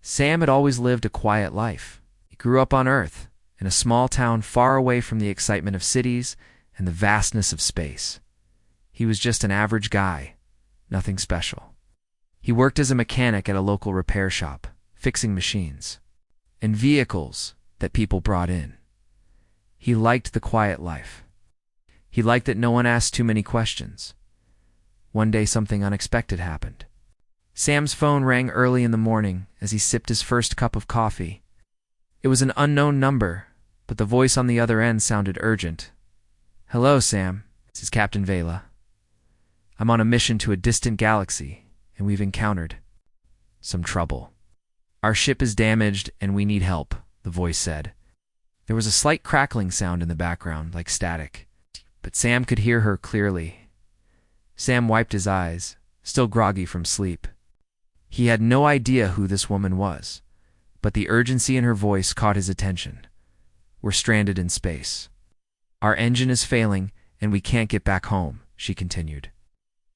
Sam had always lived a quiet life. He grew up on Earth, in a small town far away from the excitement of cities and the vastness of space. He was just an average guy, nothing special. He worked as a mechanic at a local repair shop, fixing machines and vehicles that people brought in. He liked the quiet life. He liked that no one asked too many questions. One day something unexpected happened. Sam's phone rang early in the morning as he sipped his first cup of coffee. It was an unknown number, but the voice on the other end sounded urgent. "Hello, Sam. This is Captain Vela. I'm on a mission to a distant galaxy, and we've encountered some trouble. Our ship is damaged, and we need help," the voice said. There was a slight crackling sound in the background, like static, but Sam could hear her clearly. Sam wiped his eyes, still groggy from sleep. He had no idea who this woman was, but the urgency in her voice caught his attention. "We're stranded in space. Our engine is failing, and we can't get back home," she continued.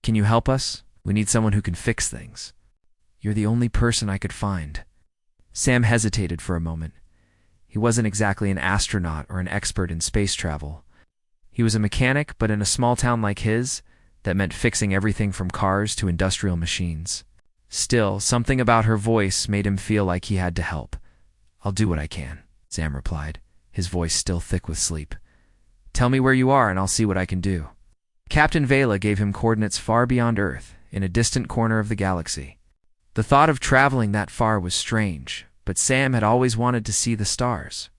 "Can you help us? We need someone who can fix things." "You're the only person I could find." Sam hesitated for a moment. He wasn't exactly an astronaut or an expert in space travel. He was a mechanic, but in a small town like his, that meant fixing everything from cars to industrial machines. Still, something about her voice made him feel like he had to help. "I'll do what I can," Sam replied, his voice still thick with sleep. "Tell me where you are and I'll see what I can do." Captain Vela gave him coordinates far beyond Earth, in a distant corner of the galaxy. The thought of traveling that far was strange, but Sam had always wanted to see the stars.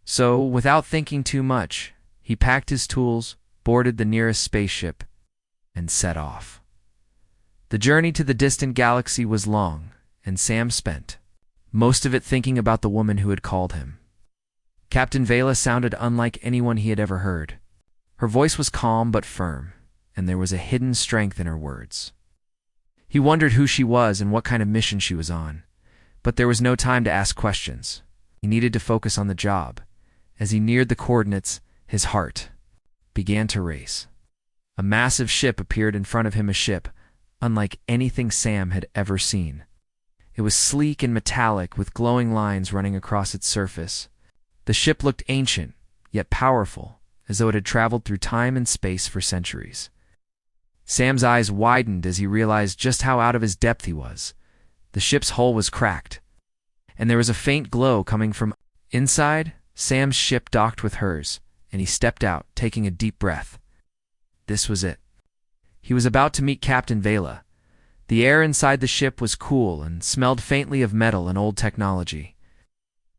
So, without thinking too much, he packed his tools, boarded the nearest spaceship, and set off. The journey to the distant galaxy was long, and Sam spent most of it thinking about the woman who had called him. Captain Vela sounded unlike anyone he had ever heard. Her voice was calm but firm, and there was a hidden strength in her words. He wondered who she was and what kind of mission she was on, but there was no time to ask questions. He needed to focus on the job. As he neared the coordinates, his heart began to race. A massive ship appeared in front of him, a ship unlike anything Sam had ever seen. It was sleek and metallic, with glowing lines running across its surface. The ship looked ancient, yet powerful, as though it had traveled through time and space for centuries. Sam's eyes widened as he realized just how out of his depth he was. The ship's hull was cracked, and there was a faint glow coming from inside. Sam's ship docked with hers, and he stepped out, taking a deep breath. This was it. He was about to meet Captain Vela. The air inside the ship was cool and smelled faintly of metal and old technology.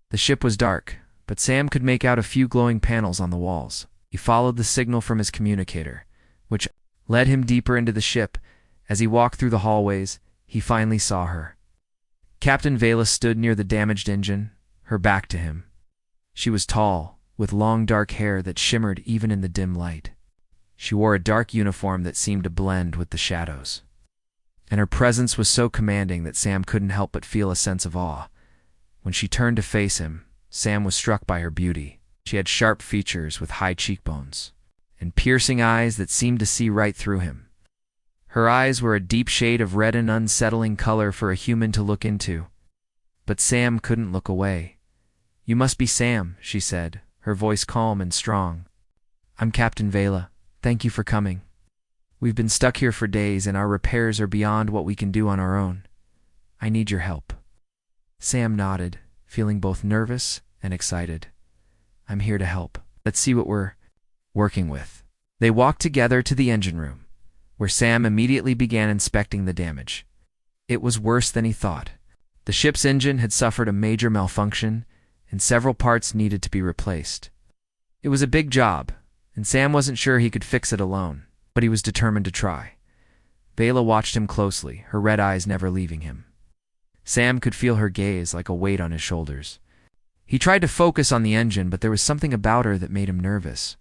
The ship was dark, but Sam could make out a few glowing panels on the walls. He followed the signal from his communicator, which led him deeper into the ship. As he walked through the hallways, he finally saw her. Captain Vela stood near the damaged engine, her back to him. She was tall, with long dark hair that shimmered even in the dim light. She wore a dark uniform that seemed to blend with the shadows, and her presence was so commanding that Sam couldn't help but feel a sense of awe. When she turned to face him, Sam was struck by her beauty. She had sharp features with high cheekbones, and piercing eyes that seemed to see right through him. Her eyes were a deep shade of red, an unsettling color for a human to look into. But Sam couldn't look away. "You must be Sam," she said, her voice calm and strong. "I'm Captain Vela. Thank you for coming. We've been stuck here for days, and our repairs are beyond what we can do on our own. I need your help." Sam nodded, feeling both nervous and excited. "I'm here to help. Let's see what we're working with." They walked together to the engine room, where Sam immediately began inspecting the damage. It was worse than he thought. The ship's engine had suffered a major malfunction, and several parts needed to be replaced. It was a big job, and Sam wasn't sure he could fix it alone, but he was determined to try. Vela watched him closely, her red eyes never leaving him. Sam could feel her gaze like a weight on his shoulders. He tried to focus on the engine, but there was something about her that made him nervous.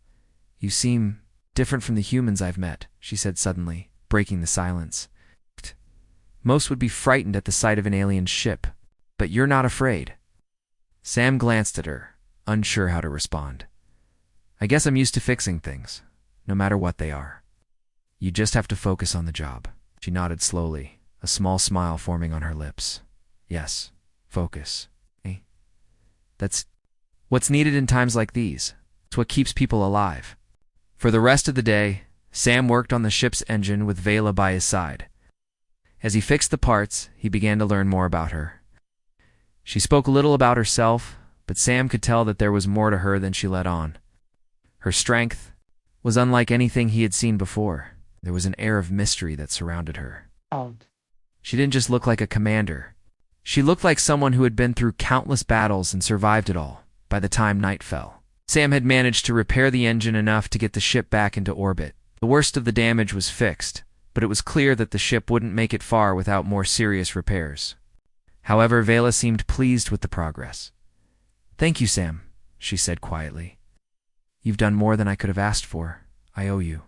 "You seem different from the humans I've met," she said suddenly, breaking the silence. "Most would be frightened at the sight of an alien ship, but you're not afraid." Sam glanced at her, unsure how to respond. "I guess I'm used to fixing things, no matter what they are. You just have to focus on the job." She nodded slowly, a small smile forming on her lips. "Yes, focus. That's what's needed in times like these. It's what keeps people alive. For the rest of the day, Sam worked on the ship's engine with Vela by his side. As he fixed the parts, he began to learn more about her. She spoke little about herself, but Sam could tell that there was more to her than she let on. Her strength was unlike anything he had seen before. There was an air of mystery that surrounded her. She didn't just look like a commander. She looked like someone who had been through countless battles and survived it all by the time night fell. Sam had managed to repair the engine enough to get the ship back into orbit. The worst of the damage was fixed, but it was clear that the ship wouldn't make it far without more serious repairs. However, Vela seemed pleased with the progress. "Thank you, Sam," she said quietly. "You've done more than I could have asked for. I owe you."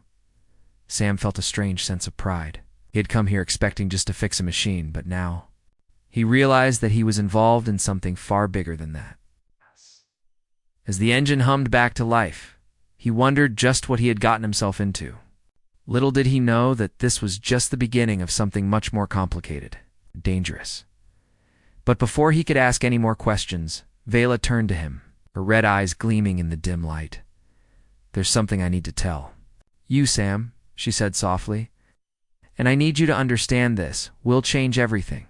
Sam felt a strange sense of pride. He had come here expecting just to fix a machine, but now he realized that he was involved in something far bigger than that. As the engine hummed back to life, he wondered just what he had gotten himself into. Little did he know that this was just the beginning of something much more complicated, dangerous. But before he could ask any more questions, Vela turned to him, her red eyes gleaming in the dim light. "There's something I need to tell you, Sam," she said softly. "And I need you to understand this. We'll change everything."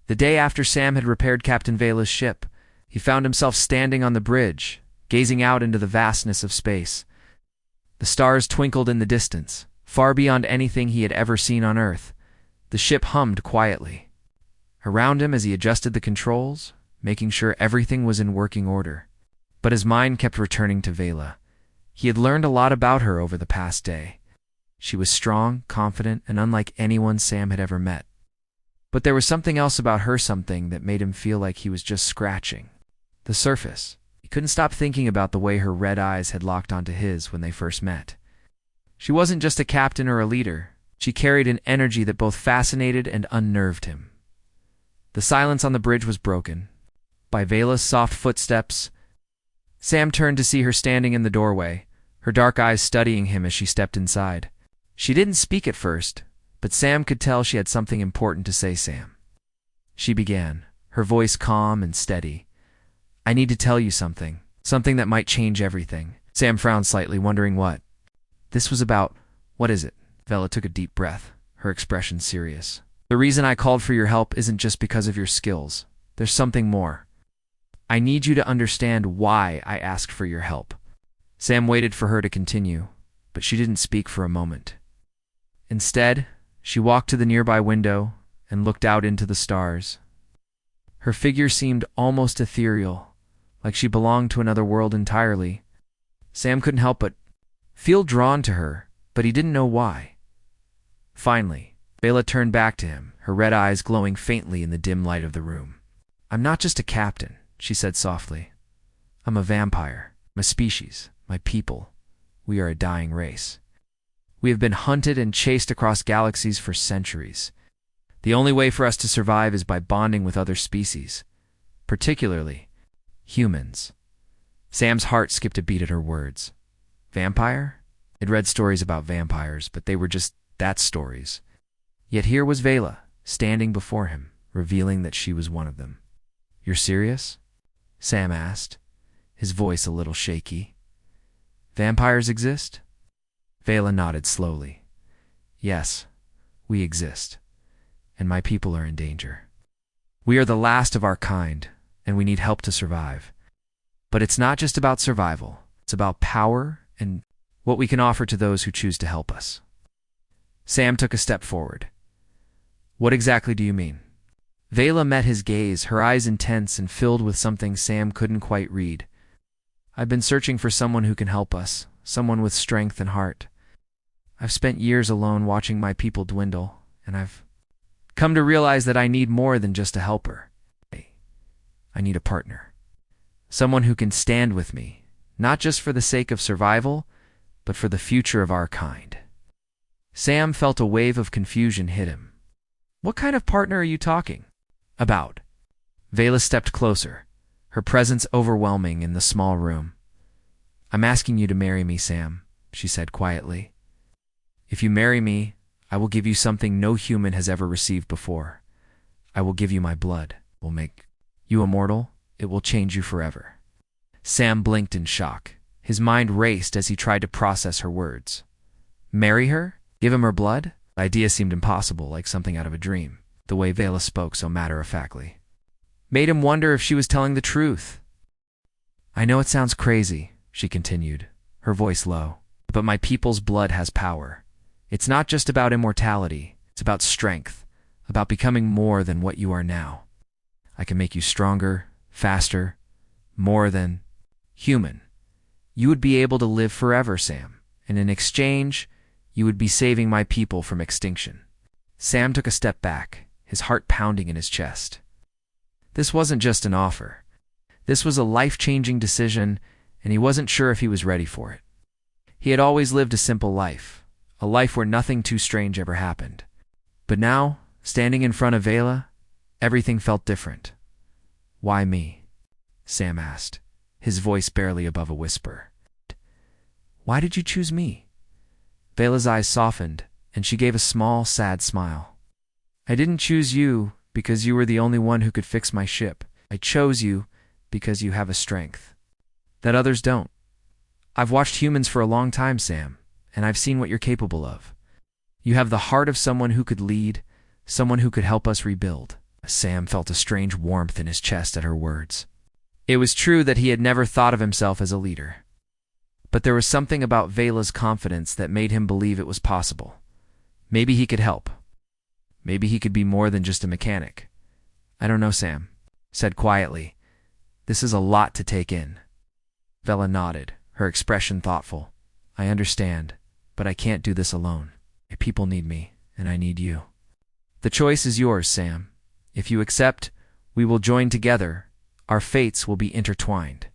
The day after Sam had repaired Captain Vela's ship, he found himself standing on the bridge, gazing out into the vastness of space. The stars twinkled in the distance, far beyond anything he had ever seen on Earth. The ship hummed quietly. Around him, as he adjusted the controls, making sure everything was in working order. But his mind kept returning to Vela. He had learned a lot about her over the past day. She was strong, confident, and unlike anyone Sam had ever met. But there was something else about her, something that made him feel like he was just scratching the surface. He couldn't stop thinking about the way her red eyes had locked onto his when they first met. She wasn't just a captain or a leader. She carried an energy that both fascinated and unnerved him. The silence on the bridge was broken by Vela's soft footsteps. Sam turned to see her standing in the doorway, her dark eyes studying him as she stepped inside. She didn't speak at first, but Sam could tell she had something important to say. "Sam," she began, her voice calm and steady. "I need to tell you something that might change everything." Sam frowned slightly, wondering what this was about. "What is it?" Vela took a deep breath, her expression serious. "The reason I called for your help isn't just because of your skills. There's something more. I need you to understand why I asked for your help." Sam waited for her to continue, but she didn't speak for a moment. Instead, she walked to the nearby window and looked out into the stars. Her figure seemed almost ethereal, like she belonged to another world entirely. Sam couldn't help but feel drawn to her, but he didn't know why. Finally, Vela turned back to him, her red eyes glowing faintly in the dim light of the room. "I'm not just a captain," she said softly. "I'm a vampire, my species, my people. We are a dying race. We have been hunted and chased across galaxies for centuries. The only way for us to survive is by bonding with other species, particularly humans." Sam's heart skipped a beat at her words. Vampire? He'd read stories about vampires, but they were just that, stories. Yet here was Vela, standing before him, revealing that she was one of them. "You're serious?" Sam asked, his voice a little shaky. "Vampires exist?" Vela nodded slowly. "Yes, we exist, and my people are in danger. We are the last of our kind, and we need help to survive. But it's not just about survival. It's about power and what we can offer to those who choose to help us." Sam took a step forward. "What exactly do you mean?" Vela met his gaze, her eyes intense and filled with something Sam couldn't quite read. "I've been searching for someone who can help us, someone with strength and heart. I've spent years alone watching my people dwindle, and I've come to realize that I need more than just a helper. I need a partner. Someone who can stand with me, not just for the sake of survival, but for the future of our kind." Sam felt a wave of confusion hit him. "What kind of partner are you talking about?" Vela stepped closer, her presence overwhelming in the small room. "I'm asking you to marry me, Sam," she said quietly. "If you marry me, I will give you something no human has ever received before. I will give you my blood. We'll make You immortal, it will change you forever. Sam blinked in shock. His mind raced as he tried to process her words. Marry her? Give him her blood? The idea seemed impossible, like something out of a dream, the way Vela spoke so matter-of-factly. Made him wonder if she was telling the truth. I know it sounds crazy, she continued, her voice low, but my people's blood has power. It's not just about immortality, it's about strength, about becoming more than what you are now. I can make you stronger, faster, more than human. You would be able to live forever, Sam, and in exchange, you would be saving my people from extinction. Sam took a step back, his heart pounding in his chest. This wasn't just an offer. This was a life-changing decision, and he wasn't sure if he was ready for it. He had always lived a simple life, a life where nothing too strange ever happened. But now, standing in front of Vela, everything felt different. Why me? Sam asked, his voice barely above a whisper. Why did you choose me? Vela's eyes softened, and she gave a small, sad smile. I didn't choose you because you were the only one who could fix my ship. I chose you because you have a strength that others don't. I've watched humans for a long time, Sam, and I've seen what you're capable of. You have the heart of someone who could lead, someone who could help us rebuild. Sam felt a strange warmth in his chest at her words. It was true that he had never thought of himself as a leader. But there was something about Vela's confidence that made him believe it was possible. Maybe he could help. Maybe he could be more than just a mechanic. I don't know, Sam said quietly. This is a lot to take in. Vela nodded, her expression thoughtful. I understand, but I can't do this alone. My people need me, and I need you. The choice is yours, Sam. If you accept, we will join together. Our fates will be intertwined.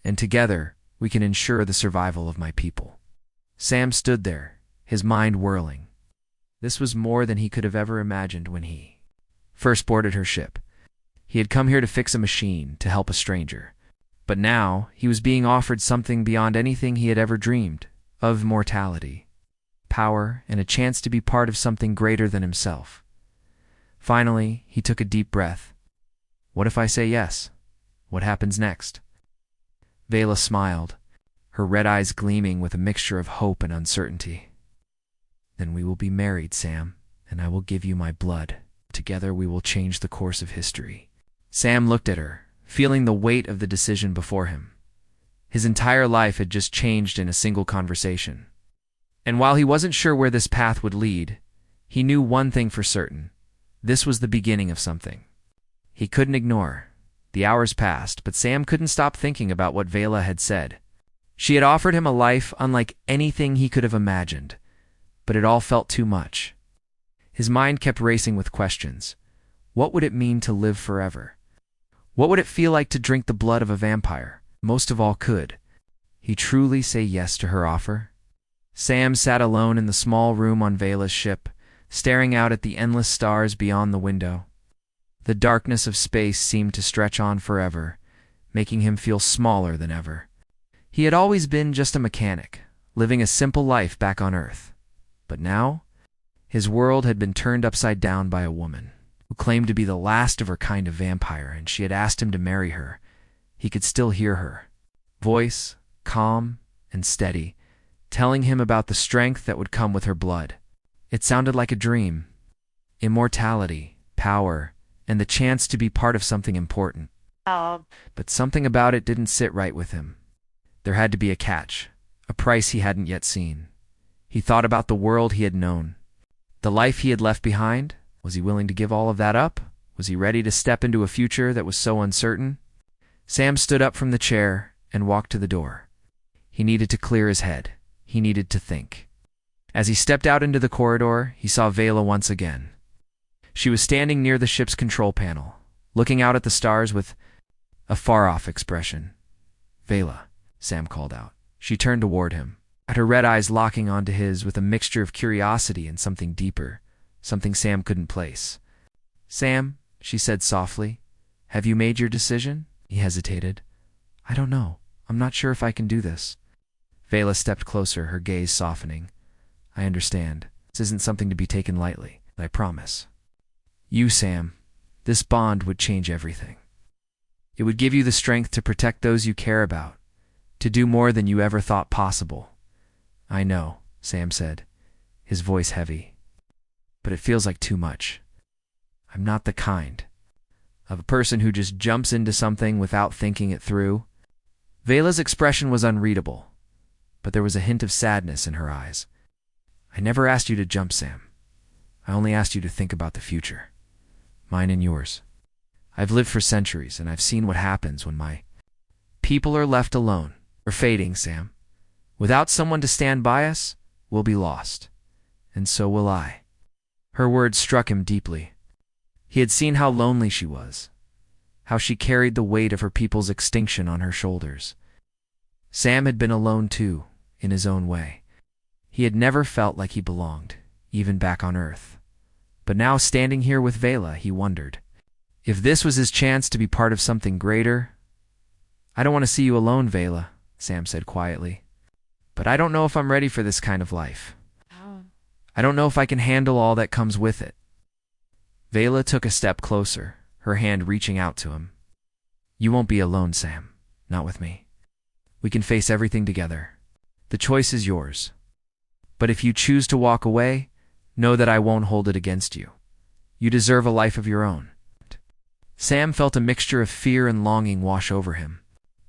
And together, we can ensure the survival of my people. Sam stood there, his mind whirling. This was more than he could have ever imagined when he first boarded her ship. He had come here to fix a machine, to help a stranger. But now, he was being offered something beyond anything he had ever dreamed, of immortality, power, and a chance to be part of something greater than himself. Finally, he took a deep breath. What if I say yes? What happens next? Vela smiled, her red eyes gleaming with a mixture of hope and uncertainty. Then we will be married, Sam, and I will give you my blood. Together we will change the course of history. Sam looked at her, feeling the weight of the decision before him. His entire life had just changed in a single conversation. And while he wasn't sure where this path would lead, he knew one thing for certain. This was the beginning of something he couldn't ignore. The hours passed, but Sam couldn't stop thinking about what Vela had said. She had offered him a life unlike anything he could have imagined, but it all felt too much. His mind kept racing with questions. What would it mean to live forever? What would it feel like to drink the blood of a vampire? Most of all, could he truly say yes to her offer? Sam sat alone in the small room on Vela's ship, staring out at the endless stars beyond the window. The darkness of space seemed to stretch on forever, making him feel smaller than ever. He had always been just a mechanic, living a simple life back on Earth. But now, his world had been turned upside down by a woman who claimed to be the last of her kind of vampire, and she had asked him to marry her. He could still hear her voice, calm and steady, telling him about the strength that would come with her blood. It sounded like a dream. Immortality, power, and the chance to be part of something important. But something about it didn't sit right with him. There had to be a catch, a price he hadn't yet seen. He thought about the world he had known, the life he had left behind. Was he willing to give all of that up? Was he ready to step into a future that was so uncertain? Sam stood up from the chair and walked to the door. He needed to clear his head. He needed to think. As he stepped out into the corridor, he saw Vela once again. She was standing near the ship's control panel, looking out at the stars with a far-off expression. Vela, Sam called out. She turned toward him, at her red eyes locking onto his with a mixture of curiosity and something deeper, something Sam couldn't place. Sam, she said softly, have you made your decision? He hesitated. I don't know. I'm not sure if I can do this. Vela stepped closer, her gaze softening. I understand. This isn't something to be taken lightly, I promise. You, Sam, this bond would change everything. It would give you the strength to protect those you care about, to do more than you ever thought possible. I know, Sam said, his voice heavy. But it feels like too much. I'm not the kind of a person who just jumps into something without thinking it through. Vela's expression was unreadable, but there was a hint of sadness in her eyes. I never asked you to jump, Sam. I only asked you to think about the future. Mine and yours. I've lived for centuries, and I've seen what happens when my people are left alone. We're fading, Sam. Without someone to stand by us, we'll be lost. And so will I. Her words struck him deeply. He had seen how lonely she was, how she carried the weight of her people's extinction on her shoulders. Sam had been alone too, in his own way. He had never felt like he belonged, even back on Earth. But now, standing here with Vela, he wondered if this was his chance to be part of something greater. I don't want to see you alone, Vela, Sam said quietly. But I don't know if I'm ready for this kind of life. I don't know if I can handle all that comes with it. Vela took a step closer, her hand reaching out to him. You won't be alone, Sam. Not with me. We can face everything together. The choice is yours. But if you choose to walk away, know that I won't hold it against you. You deserve a life of your own. Sam felt a mixture of fear and longing wash over him.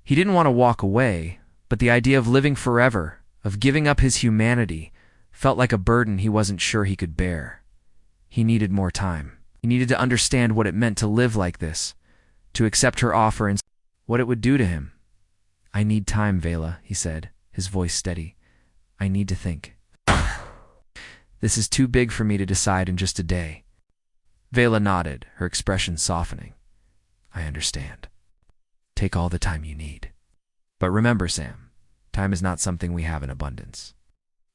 He didn't want to walk away, but the idea of living forever, of giving up his humanity, felt like a burden he wasn't sure he could bear. He needed more time. He needed to understand what it meant to live like this, to accept her offer and what it would do to him. I need time, Vela, he said, his voice steady. I need to think. This is too big for me to decide in just a day. Vela nodded, her expression softening. I understand. Take all the time you need. But remember, Sam, time is not something we have in abundance.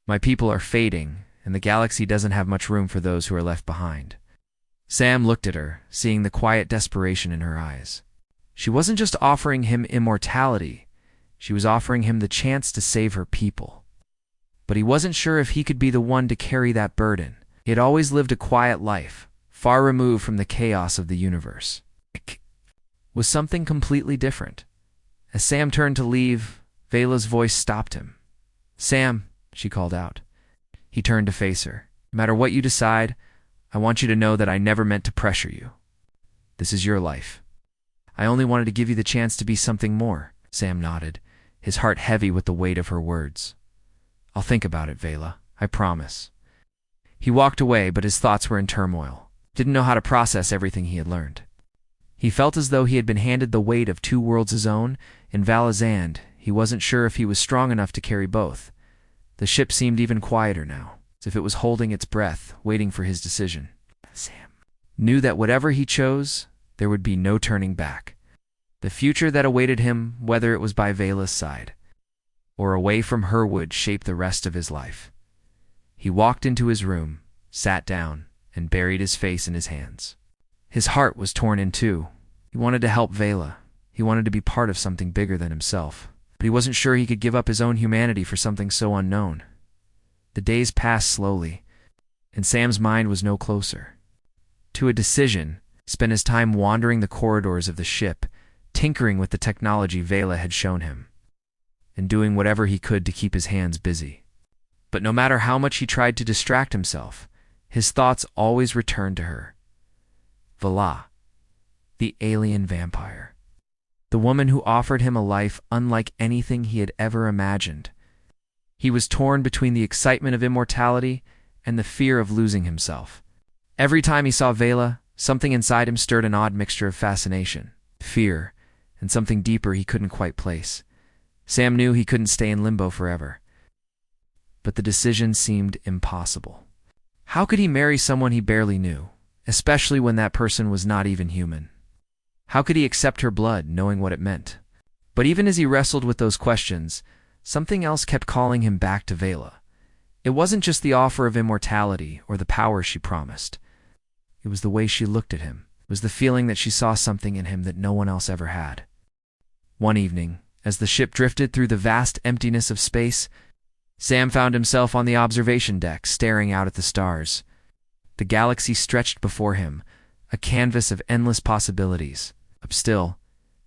My people are fading, and the galaxy doesn't have much room for those who are left behind. Sam looked at her, seeing the quiet desperation in her eyes. She wasn't just offering him immortality, she was offering him the chance to save her people. But he wasn't sure if he could be the one to carry that burden. He had always lived a quiet life, far removed from the chaos of the universe. It was something completely different. As Sam turned to leave, Vela's voice stopped him. Sam, she called out. He turned to face her. No matter what you decide, I want you to know that I never meant to pressure you. This is your life. I only wanted to give you the chance to be something more. Sam nodded, his heart heavy with the weight of her words. I'll think about it, Vela. I promise. He walked away, but his thoughts were in turmoil. Didn't know how to process everything he had learned. He felt as though he had been handed the weight of two worlds his own, and Valazand. He wasn't sure if he was strong enough to carry both. The ship seemed even quieter now, as if it was holding its breath, waiting for his decision. Sam knew that whatever he chose, there would be no turning back. The future that awaited him, whether it was by Vela's side or away from her, would shape the rest of his life. He walked into his room, sat down, and buried his face in his hands. His heart was torn in two. He wanted to help Vela. He wanted to be part of something bigger than himself. But he wasn't sure he could give up his own humanity for something so unknown. The days passed slowly, and Sam's mind was no closer to a decision. He spent his time wandering the corridors of the ship, tinkering with the technology Vela had shown him, and doing whatever he could to keep his hands busy. But no matter how much he tried to distract himself, his thoughts always returned to her. Vela, the alien vampire. The woman who offered him a life unlike anything he had ever imagined. He was torn between the excitement of immortality and the fear of losing himself. Every time he saw Vela, something inside him stirred an odd mixture of fascination, fear, and something deeper he couldn't quite place. Sam knew he couldn't stay in limbo forever. But the decision seemed impossible. How could he marry someone he barely knew, especially when that person was not even human? How could he accept her blood, knowing what it meant? But even as he wrestled with those questions, something else kept calling him back to Vela. It wasn't just the offer of immortality or the power she promised. It was the way she looked at him. It was the feeling that she saw something in him that no one else ever had. One evening, as the ship drifted through the vast emptiness of space, Sam found himself on the observation deck, staring out at the stars. The galaxy stretched before him, a canvas of endless possibilities. Up still,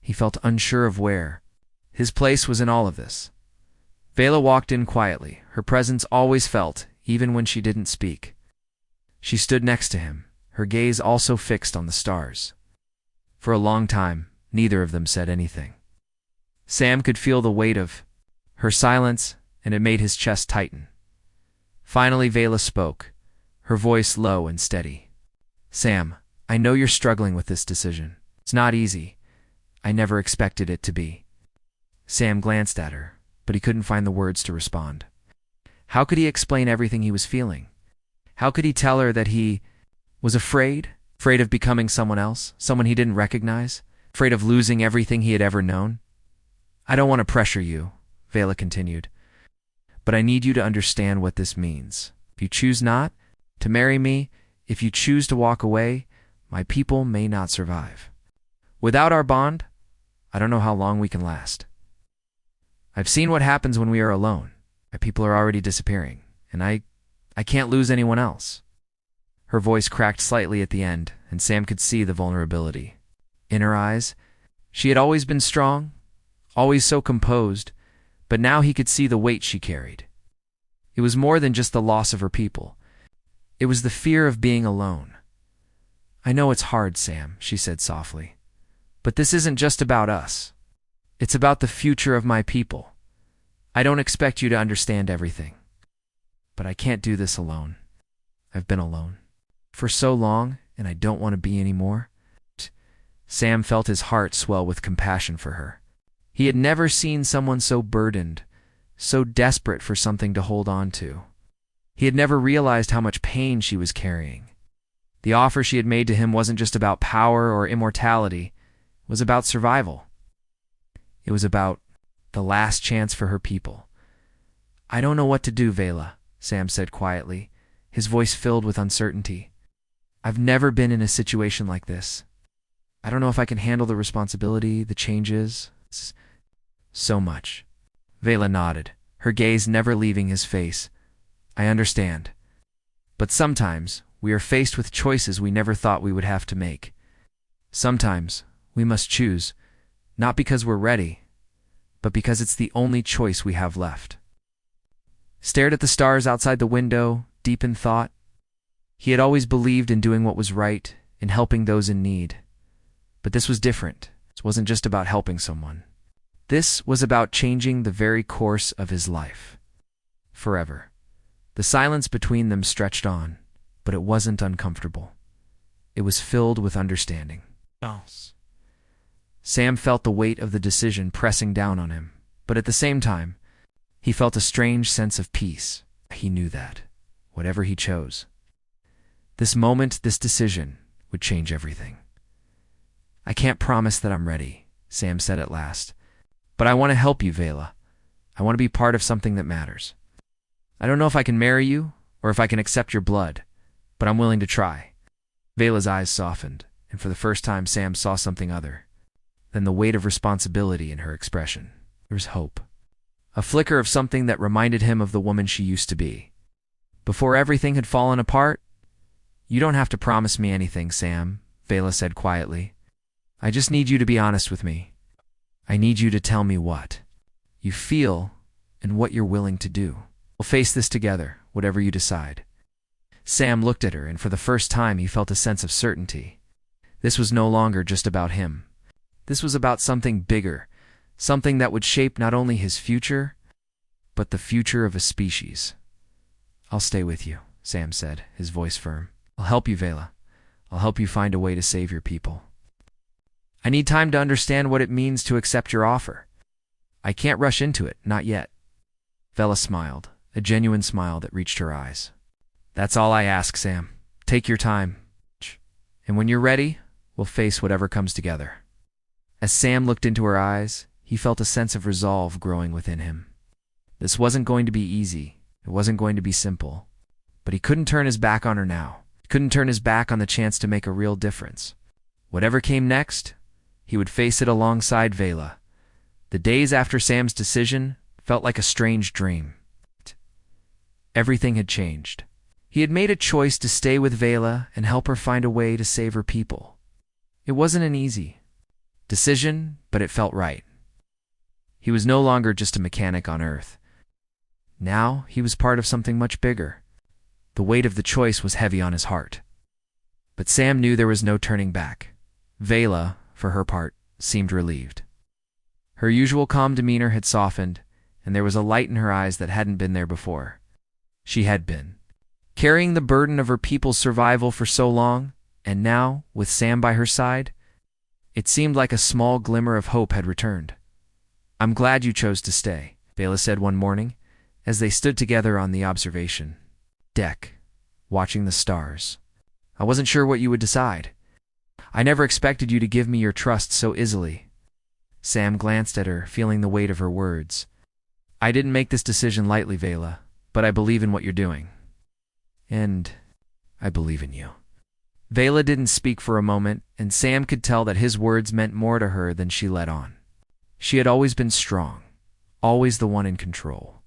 he He felt unsure of where his place was in all of this. Vela walked in quietly, her presence always felt, even when she didn't speak. She stood next to him, her gaze also fixed on the stars. For a long time, neither of them said anything. Sam could feel the weight of her silence, and it made his chest tighten. Finally, Vela spoke, her voice low and steady. "Sam, I know you're struggling with this decision. It's not easy. I never expected it to be." Sam glanced at her, but he couldn't find the words to respond. How could he explain everything he was feeling? How could he tell her that he was afraid of becoming someone else, someone he didn't recognize, afraid of losing everything he had ever known? "I don't want to pressure you," Vela continued, "but I need you to understand what this means. If you choose not to marry me, if you choose to walk away, my people may not survive. Without our bond, I don't know how long we can last. I've seen what happens when we are alone. My people are already disappearing, and I can't lose anyone else." Her voice cracked slightly at the end, and Sam could see the vulnerability in her eyes. She had always been strong, always so composed, but now he could see the weight she carried. It was more than just the loss of her people. It was the fear of being alone. "I know it's hard, Sam," she said softly, "but this isn't just about us. It's about the future of my people. I don't expect you to understand everything, but I can't do this alone. I've been alone for so long, and I don't want to be anymore." Sam felt his heart swell with compassion for her. He had never seen someone so burdened, so desperate for something to hold on to. He had never realized how much pain she was carrying. The offer she had made to him wasn't just about power or immortality. It was about survival. It was about the last chance for her people. "I don't know what to do, Vela," Sam said quietly, his voice filled with uncertainty. "I've never been in a situation like this. I don't know if I can handle the responsibility, the changes. So much." Vela nodded, her gaze never leaving his face. "I understand. But sometimes we are faced with choices we never thought we would have to make. Sometimes we must choose, not because we're ready, but because it's the only choice we have left." Stared at the stars outside the window, deep in thought. He had always believed in doing what was right, in helping those in need. But this was different. This wasn't just about helping someone. This was about changing the very course of his life. Forever. The silence between them stretched on, but it wasn't uncomfortable. It was filled with understanding. Sam felt the weight of the decision pressing down on him, but at the same time, he felt a strange sense of peace. He knew that, whatever he chose, this moment, this decision, would change everything. "I can't promise that I'm ready," Sam said at last, "but I want to help you, Vela. I want to be part of something that matters. I don't know if I can marry you, or if I can accept your blood, but I'm willing to try." Vela's eyes softened, and for the first time Sam saw something other than the weight of responsibility in her expression. There was hope. A flicker of something that reminded him of the woman she used to be. Before everything had fallen apart. "You don't have to promise me anything, Sam," Vela said quietly. "I just need you to be honest with me. I need you to tell me what you feel and what you're willing to do. We'll face this together, whatever you decide." Sam looked at her, and for the first time he felt a sense of certainty. This was no longer just about him. This was about something bigger, something that would shape not only his future, but the future of a species. "I'll stay with you," Sam said, his voice firm. "I'll help you, Vela. I'll help you find a way to save your people. I need time to understand what it means to accept your offer. I can't rush into it, not yet." Vela smiled, a genuine smile that reached her eyes. "That's all I ask, Sam. Take your time. And when you're ready, we'll face whatever comes together." As Sam looked into her eyes, he felt a sense of resolve growing within him. This wasn't going to be easy. It wasn't going to be simple. But he couldn't turn his back on her now. He couldn't turn his back on the chance to make a real difference. Whatever came next, he would face it alongside Vela. The days after Sam's decision felt like a strange dream. Everything had changed. He had made a choice to stay with Vela and help her find a way to save her people. It wasn't an easy decision, but it felt right. He was no longer just a mechanic on Earth. Now he was part of something much bigger. The weight of the choice was heavy on his heart. But Sam knew there was no turning back. Vela, for her part, seemed relieved. Her usual calm demeanor had softened, and there was a light in her eyes that hadn't been there before. She had been carrying the burden of her people's survival for so long, and now, with Sam by her side, it seemed like a small glimmer of hope had returned. "I'm glad you chose to stay," Vela said one morning, as they stood together on the observation deck, watching the stars. "I wasn't sure what you would decide. I never expected you to give me your trust so easily." Sam glanced at her, feeling the weight of her words. "I didn't make this decision lightly, Vela, but I believe in what you're doing. And I believe in you." Vela didn't speak for a moment, and Sam could tell that his words meant more to her than she let on. She had always been strong, always the one in control.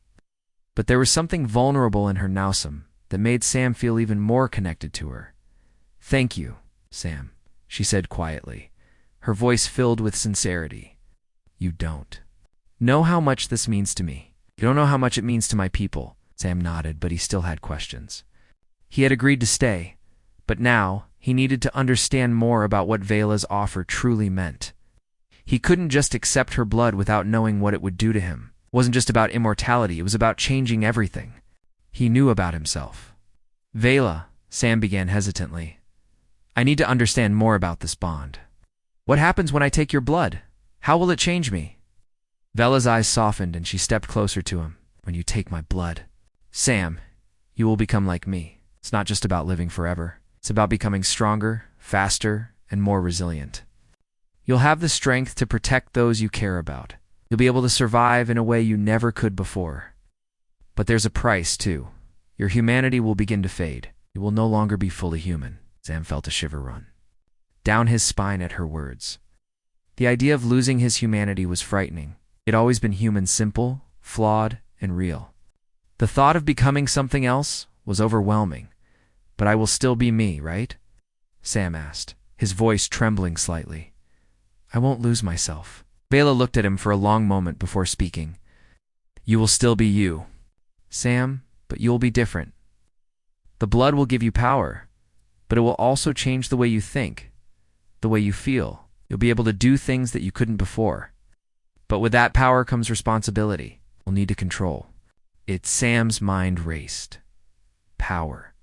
But there was something vulnerable in her now that made Sam feel even more connected to her. "Thank you, Sam," she said quietly, her voice filled with sincerity. "You don't know how much this means to me. You don't know how much it means to my people." Sam nodded, but he still had questions. He had agreed to stay, but now he needed to understand more about what Vela's offer truly meant. He couldn't just accept her blood without knowing what it would do to him. It wasn't just about immortality, it was about changing everything he knew about himself. "Vela," Sam began hesitantly, "I need to understand more about this bond. What happens when I take your blood? How will it change me?" Vela's eyes softened and she stepped closer to him. "When you take my blood, Sam, you will become like me. It's not just about living forever. It's about becoming stronger, faster, and more resilient. You'll have the strength to protect those you care about. You'll be able to survive in a way you never could before. But there's a price, too. Your humanity will begin to fade. You will no longer be fully human." Sam felt a shiver run down his spine at her words. The idea of losing his humanity was frightening. He'd always been human, simple, flawed, and real. The thought of becoming something else was overwhelming. "But I will still be me, right?" Sam asked, his voice trembling slightly. "I won't lose myself." Vela looked at him for a long moment before speaking. "You will still be you, Sam, but you'll be different. The blood will give you power, but it will also change the way you think, the way you feel. You'll be able to do things that you couldn't before. But with that power comes responsibility. We'll need to control." Sam's mind raced. Power.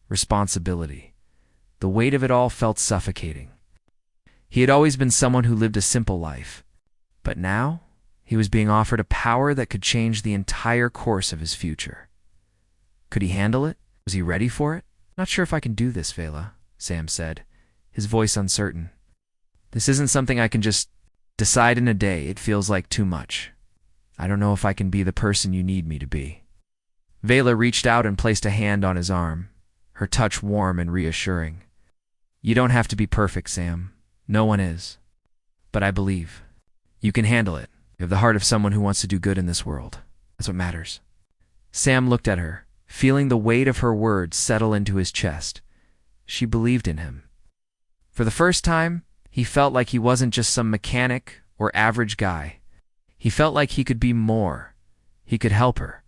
Responsibility. The weight of it all felt suffocating. He had always been someone who lived a simple life. But now, he was being offered a power that could change the entire course of his future. Could he handle it? Was he ready for it? "Not sure if I can do this, Vela," Sam said, his voice uncertain. "This isn't something I can just decide in a day. It feels like too much. I don't know if I can be the person you need me to be." Vela reached out and placed a hand on his arm, her touch warm and reassuring. "You don't have to be perfect, Sam. No one is. But I believe you can handle it. You have the heart of someone who wants to do good in this world. That's what matters." Sam looked at her, feeling the weight of her words settle into his chest. She believed in him. For the first time, he felt like he wasn't just some mechanic or average guy. He felt like he could be more. He could help her.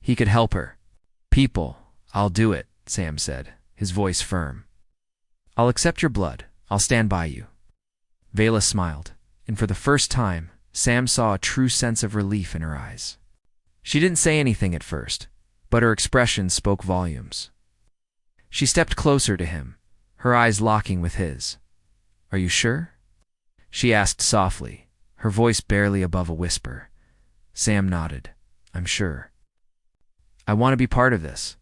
He could help her. "People, I'll do it," Sam said, his voice firm. "I'll accept your blood. I'll stand by you." Vela smiled, and for the first time, Sam saw a true sense of relief in her eyes. She didn't say anything at first, but her expression spoke volumes. She stepped closer to him, her eyes locking with his. "Are you sure?" she asked softly, her voice barely above a whisper. Sam nodded. "I'm sure. I want to be part of this."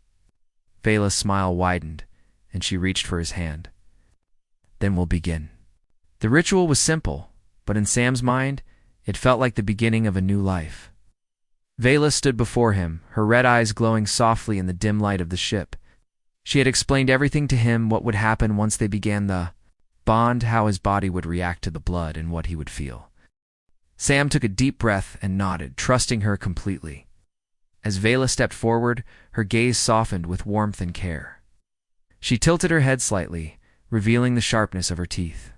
Vela's smile widened, and she reached for his hand. "Then we'll begin." The ritual was simple, but in Sam's mind, it felt like the beginning of a new life. Vela stood before him, her red eyes glowing softly in the dim light of the ship. She had explained everything to him, what would happen once they began the bond, how his body would react to the blood, and what he would feel. Sam took a deep breath and nodded, trusting her completely. As Vela stepped forward, her gaze softened with warmth and care. She tilted her head slightly, revealing the sharpness of her teeth.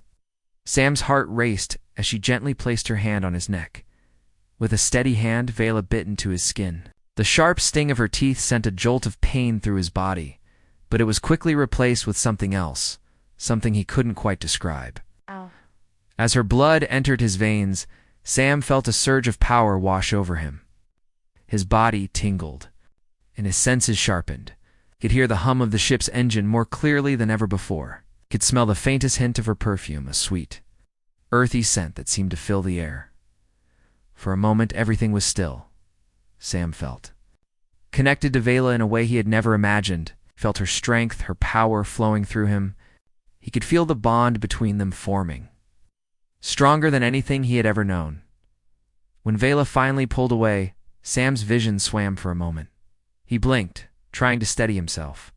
Sam's heart raced as she gently placed her hand on his neck. With a steady hand, Vela bit into his skin. The sharp sting of her teeth sent a jolt of pain through his body, but it was quickly replaced with something else, something he couldn't quite describe. Ow. As her blood entered his veins, Sam felt a surge of power wash over him. His body tingled, and his senses sharpened. He could hear the hum of the ship's engine more clearly than ever before. He could smell the faintest hint of her perfume, a sweet, earthy scent that seemed to fill the air. For a moment, everything was still. Sam felt connected to Vela in a way he had never imagined. He felt her strength, her power flowing through him. He could feel the bond between them forming, stronger than anything he had ever known. When Vela finally pulled away, Sam's vision swam for a moment. He blinked, trying to steady himself.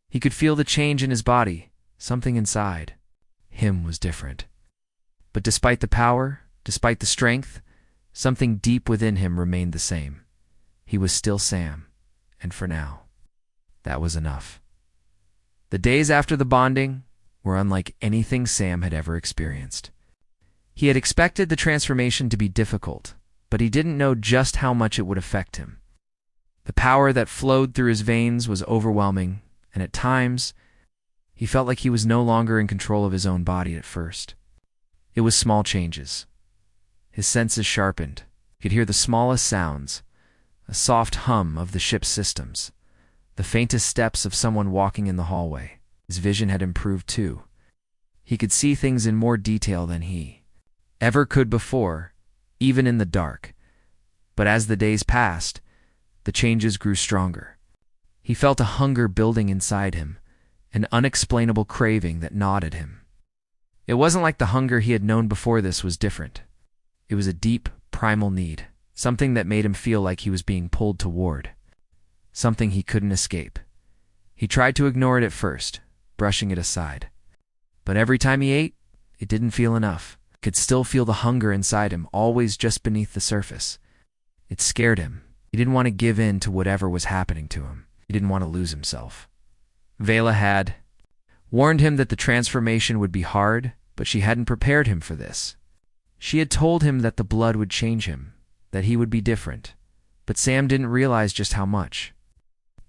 He could feel the change in his body. Something inside him was different. But despite the power, despite the strength, something deep within him remained the same. He was still Sam, and for now, that was enough. The days after the bonding were unlike anything Sam had ever experienced. He had expected the transformation to be difficult, but he didn't know just how much it would affect him. The power that flowed through his veins was overwhelming, and at times, he felt like he was no longer in control of his own body at first. It was small changes. His senses sharpened. He could hear the smallest sounds, a soft hum of the ship's systems, the faintest steps of someone walking in the hallway. His vision had improved too. He could see things in more detail than he ever could before, even in the dark. But as the days passed, the changes grew stronger. He felt a hunger building inside him, an unexplainable craving that gnawed at him. It wasn't like the hunger he had known before. This was different. It was a deep, primal need, something that made him feel like he was being pulled toward, something he couldn't escape. He tried to ignore it at first, brushing it aside. But every time he ate, it didn't feel enough. He could still feel the hunger inside him, always just beneath the surface. It scared him. He didn't want to give in to whatever was happening to him. He didn't want to lose himself. Vela had warned him that the transformation would be hard, but she hadn't prepared him for this. She had told him that the blood would change him, that he would be different, but Sam didn't realize just how much.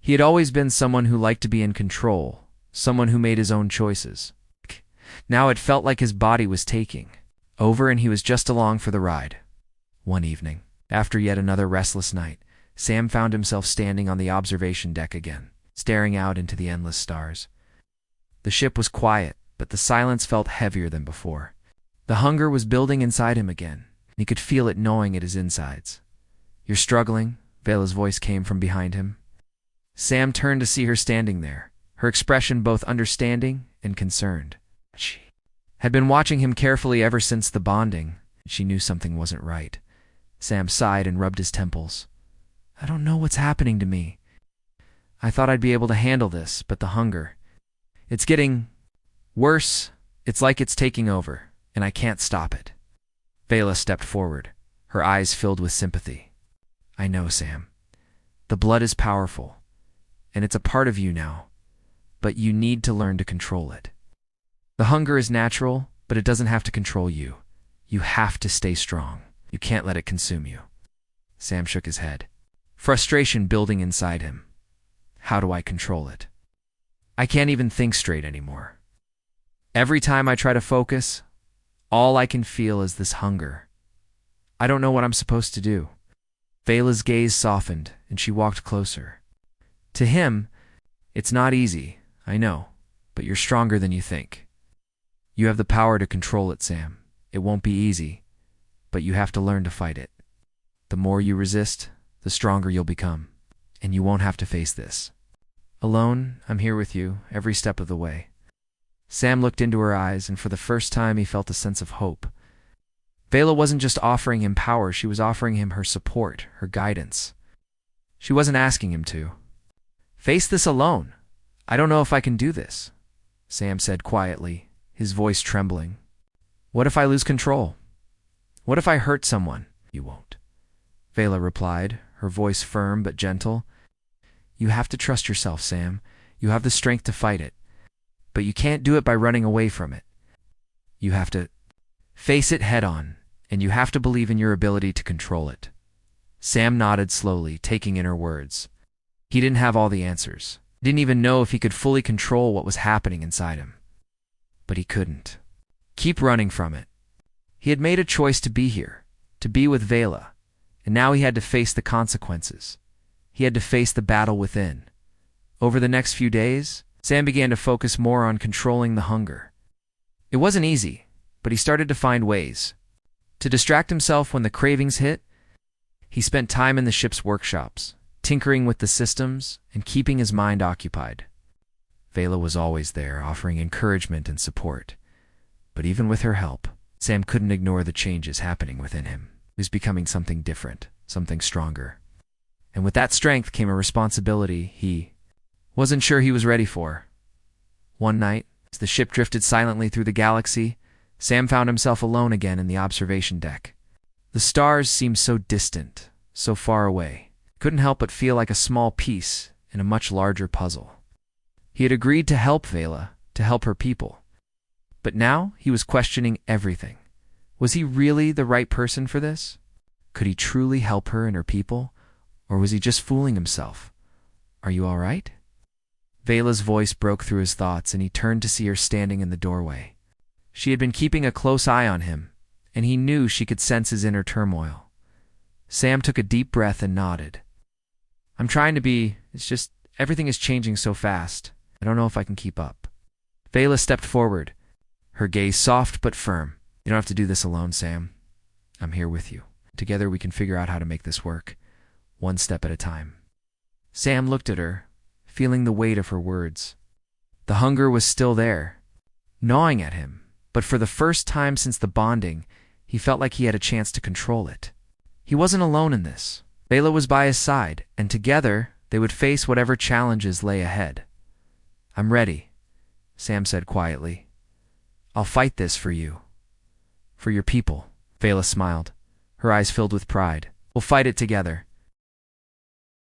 He had always been someone who liked to be in control, someone who made his own choices. Now it felt like his body was taking over and he was just along for the ride. One evening, after yet another restless night, Sam found himself standing on the observation deck again, staring out into the endless stars. The ship was quiet, but the silence felt heavier than before. The hunger was building inside him again, and he could feel it gnawing at his insides. "You're struggling?" Vela's voice came from behind him. Sam turned to see her standing there, her expression both understanding and concerned. She had been watching him carefully ever since the bonding. She knew something wasn't right. Sam sighed and rubbed his temples. "I don't know what's happening to me. I thought I'd be able to handle this, but the hunger, it's getting worse. It's like it's taking over, and I can't stop it." Vela stepped forward, her eyes filled with sympathy. "I know, Sam. The blood is powerful, and it's a part of you now, but you need to learn to control it. The hunger is natural, but it doesn't have to control you. You have to stay strong. You can't let it consume you." Sam shook his head, frustration building inside him. "How do I control it? I can't even think straight anymore. Every time I try to focus, all I can feel is this hunger. I don't know what I'm supposed to do." Vela's gaze softened, and she walked closer. To him, "It's not easy, I know, but you're stronger than you think. You have the power to control it, Sam. It won't be easy, but you have to learn to fight it. The more you resist, the stronger you'll become, and you won't have to face this alone. I'm here with you every step of the way." Sam looked into her eyes, and for the first time he felt a sense of hope. Vela wasn't just offering him power, she was offering him her support, her guidance. She wasn't asking him to face this alone. "I don't know if I can do this," Sam said quietly, his voice trembling. "What if I lose control? What if I hurt someone?" "You won't," Vela replied, her voice firm but gentle. "You have to trust yourself, Sam. You have the strength to fight it. But you can't do it by running away from it. You have to Face it head on, and you have to believe in your ability to control it. Sam nodded slowly, taking in her words. He didn't have all the answers. Didn't even know if he could fully control what was happening inside him. But he couldn't. Keep running from it. He had made a choice to be here, to be with Vela, and now he had to face the consequences. He had to face the battle within. Over the next few days, Sam began to focus more on controlling the hunger. It wasn't easy, but he started to find ways. To distract himself when the cravings hit, he spent time in the ship's workshops, tinkering with the systems and keeping his mind occupied. Vela was always there, offering encouragement and support. But even with her help, Sam couldn't ignore the changes happening within him. He was becoming something different, something stronger. And with that strength came a responsibility he wasn't sure he was ready for. One night, as the ship drifted silently through the galaxy, Sam found himself alone again in the observation deck. The stars seemed so distant, so far away. Couldn't help but feel like a small piece in a much larger puzzle. He had agreed to help Vela, to help her people. But now he was questioning everything. Was he really the right person for this? Could he truly help her and her people? Or was he just fooling himself? Are you all right? Vela's voice broke through his thoughts, and he turned to see her standing in the doorway. She had been keeping a close eye on him, and he knew she could sense his inner turmoil. Sam took a deep breath and nodded. I'm trying to be, it's just, everything is changing so fast. I don't know if I can keep up. Vela stepped forward, her gaze soft but firm. You don't have to do this alone, Sam. I'm here with you. Together we can figure out how to make this work, one step at a time. Sam looked at her, feeling the weight of her words. The hunger was still there, gnawing at him, but for the first time since the bonding, he felt like he had a chance to control it. He wasn't alone in this. Vela was by his side, and together they would face whatever challenges lay ahead. I'm ready, Sam said quietly. I'll fight this for you. For your people. Vela smiled, her eyes filled with pride. We'll fight it together.